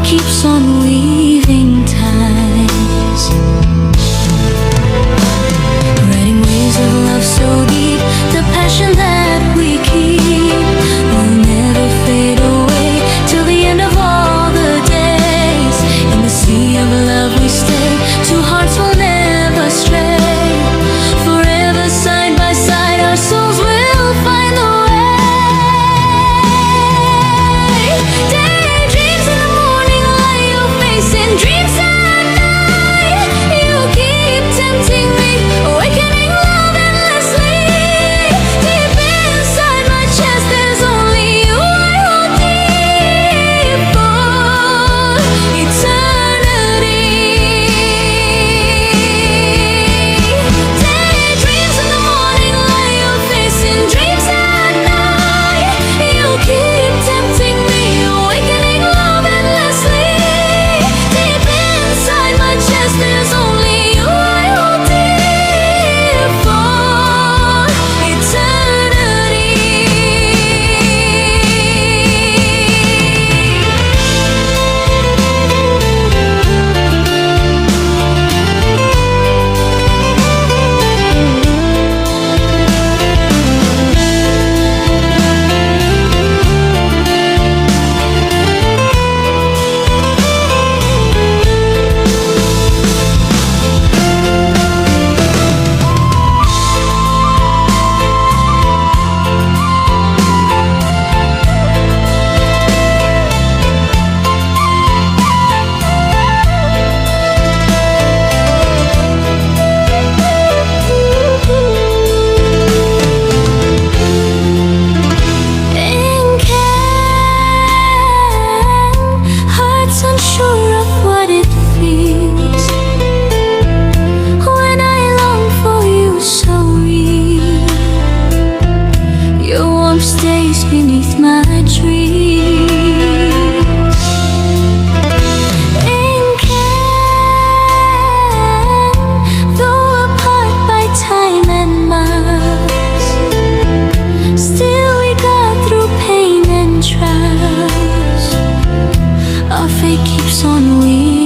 keeps on weaving ties, writing waves of love so deep. The passion that we keep will never fade away till the end of all the days. In the sea of love we stay, two hearts will never stray. Forever side by side, our souls will find the way. Daydreams in the morning, light your face in dreams at night. You keep tempting me, awakening love endlessly. Deep inside my chest, there's only you I hold deep for eternity. Daydreams in the morning, light your face in dreams at night. You keep tempting me, awakening love endlessly. Deep inside my chest, there's only you I hold deep for eternity. Engkang, heart's unsure of what it feels when I long for you so real. Your warmth stays beneath my dreams. Engkang, though apart by time and miles, still we got through pain and trials. Our fate keeps on weaving.